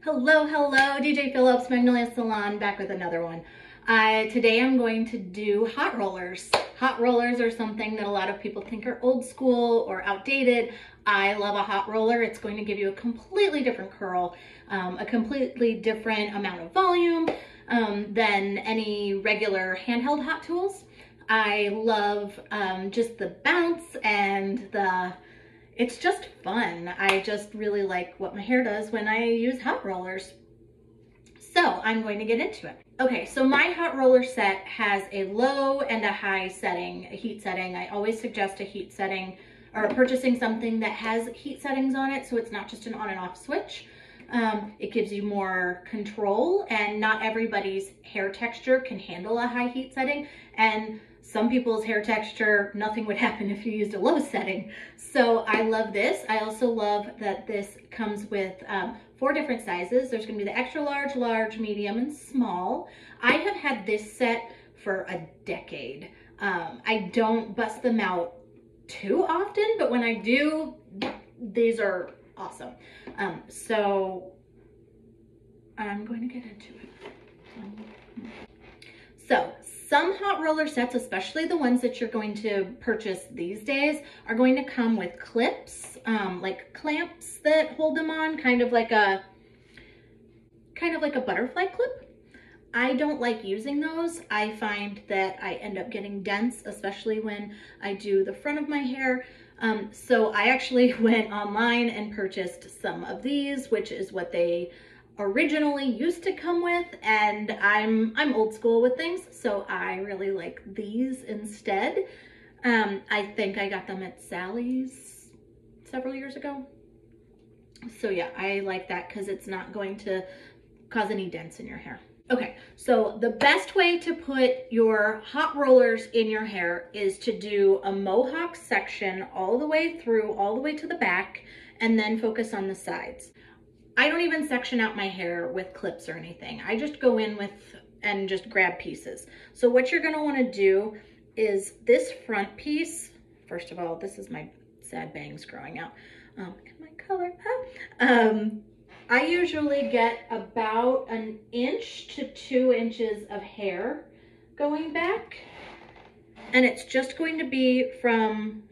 Hello, DJ Phillips, Magnolia Salon, back with another one. Today I'm going to do hot rollers. Hot rollers are something that a lot of people think are old school or outdated. I love a hot roller. It's going to give you a completely different curl, a completely different amount of volume than any regular handheld hot tools. I love just the bounce and it's just fun. I just really like what my hair does when I use hot rollers. So I'm going to get into it. Okay, so my hot roller set has a low and a high setting, a heat setting. I always suggest a heat setting or purchasing something that has heat settings on it so it's not just an on and off switch. It gives you more control, and not everybody's hair texture can handle a high heat setting, and some people's hair texture, nothing would happen if you used a low setting. So I love this. I also love that this comes with 4 different sizes. There's gonna be the extra large, large, medium, and small. I have had this set for a decade. I don't bust them out too often, but when I do, these are awesome. So I'm going to get into it. So some hot roller sets, especially the ones that you're going to purchase these days, are going to come with clips, like clamps that hold them on, kind of like a butterfly clip. I don't like using those. I find that I end up getting dents, especially when I do the front of my hair. So I actually went online and purchased some of these, which is what they originally used to come with, and I'm old school with things, so I really like these instead. I think I got them at Sally's several years ago. So yeah, I like that because it's not going to cause any dents in your hair. Okay, so the best way to put your hot rollers in your hair is to do a mohawk section all the way through, all the way to the back, and then focus on the sides. I don't even section out my hair with clips or anything. I just go in with and just grab pieces. So what you're gonna wanna do is this front piece, first of all, this is my sad bangs growing out, and my color. I usually get about 1 inch to 2 inches of hair going back, and it's just going to be from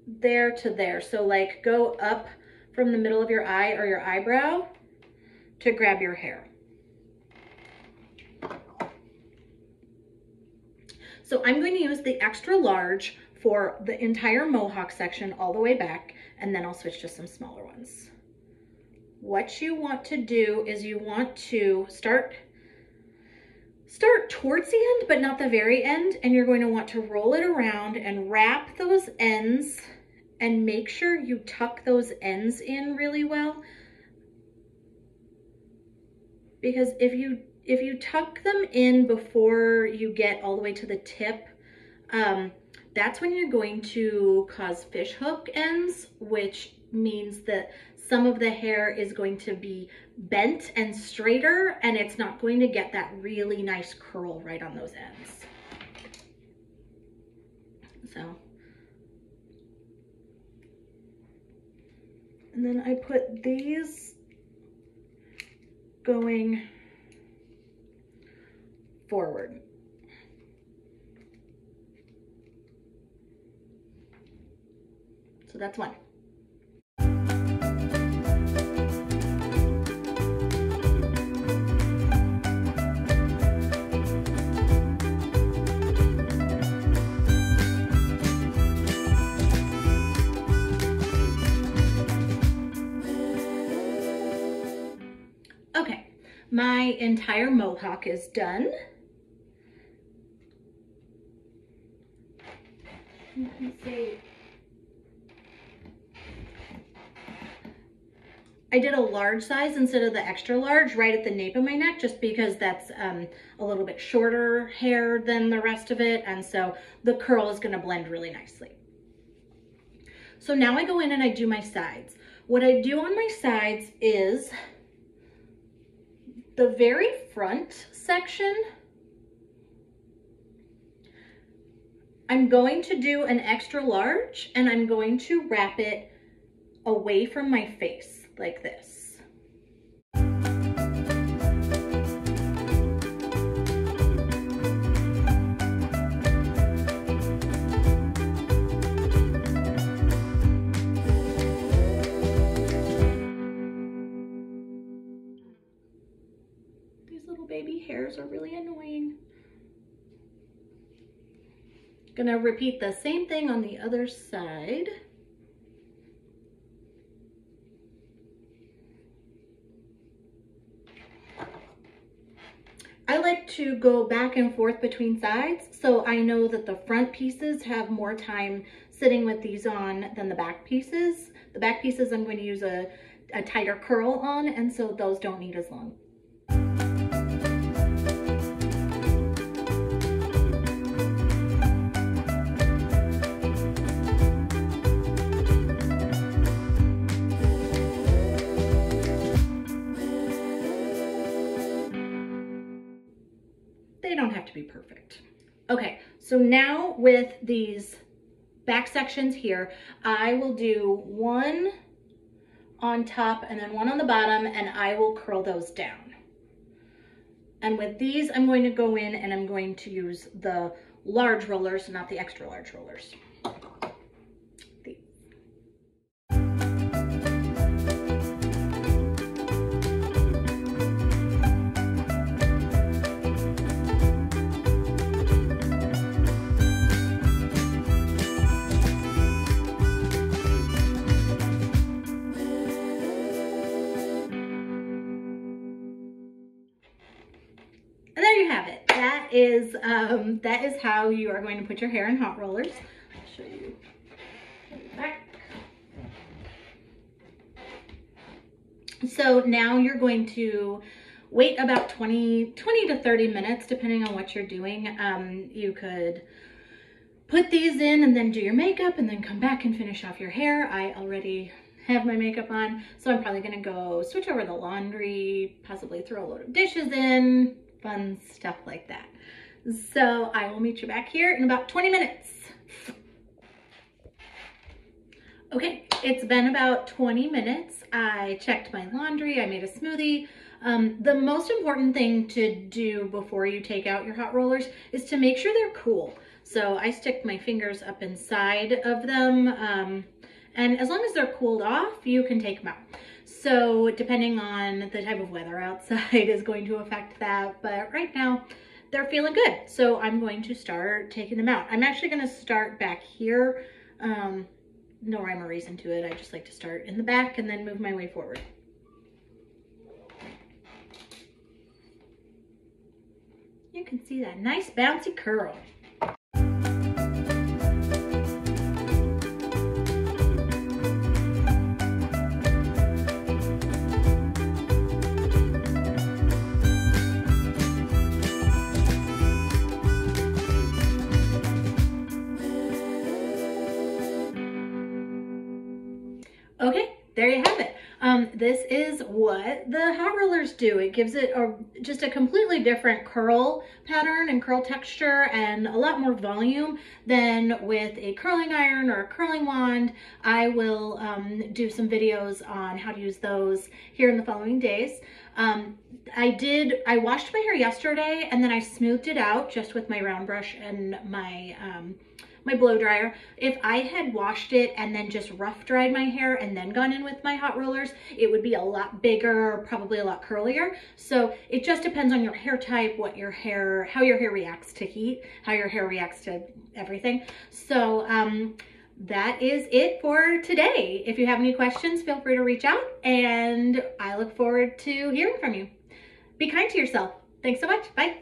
there to there. So like go up from the middle of your eye or your eyebrow to grab your hair. So I'm going to use the extra large for the entire mohawk section all the way back, and then I'll switch to some smaller ones. What you want to do is you want to start towards the end, but not the very end, and you're going to want to roll it around and wrap those ends and make sure you tuck those ends in really well. Because if you tuck them in before you get all the way to the tip, that's when you're going to cause fish hook ends, which means that some of the hair is going to be bent and straighter, and it's not going to get that really nice curl right on those ends. So, and then I put these going forward. So that's one. Okay, my entire mohawk is done. Let me see. I did a large size instead of the extra large right at the nape of my neck, just because that's a little bit shorter hair than the rest of it, and so the curl is gonna blend really nicely. So now I go in and I do my sides. What I do on my sides is the very front section, I'm going to do an extra large, and I'm going to wrap it away from my face like this. wires are really annoying. Gonna repeat the same thing on the other side. I like to go back and forth between sides, so I know that the front pieces have more time sitting with these on than the back pieces. The back pieces I'm going to use a tighter curl on, and so those don't need as long. They don't have to be perfect. Okay, so now with these back sections here, I will do one on top and then one on the bottom, and I will curl those down. And with these, I'm going to go in and I'm going to use the large rollers, not the extra large rollers. And there you have it. That is how you are going to put your hair in hot rollers. I'll show you back. So now you're going to wait about 20 to 30 minutes, depending on what you're doing. You could put these in and then do your makeup and then come back and finish off your hair. I already have my makeup on, so I'm probably gonna go switch over the laundry, possibly throw a load of dishes in, fun stuff like that. So I will meet you back here in about 20 minutes. Okay, it's been about 20 minutes. I checked my laundry, I made a smoothie. The most important thing to do before you take out your hot rollers is to make sure they're cool. So I stick my fingers up inside of them, and as long as they're cooled off, you can take them out. So depending on the type of weather outside is going to affect that, but right now they're feeling good. So I'm going to start taking them out. I'm actually gonna start back here. No rhyme or reason to it. I just like to start in the back and then move my way forward. You can see that nice bouncy curl. Okay, there you have it. This is what the hot rollers do. It gives it just a completely different curl pattern and curl texture and a lot more volume than with a curling iron or a curling wand. I will do some videos on how to use those here in the following days. I washed my hair yesterday and then I smoothed it out just with my round brush and my blow dryer. If I had washed it and then just rough dried my hair and then gone in with my hot rollers, it would be a lot bigger, probably a lot curlier. So it just depends on your hair type, how your hair reacts to heat, how your hair reacts to everything. So that is it for today. If you have any questions, feel free to reach out, and I look forward to hearing from you. Be kind to yourself. Thanks so much. Bye.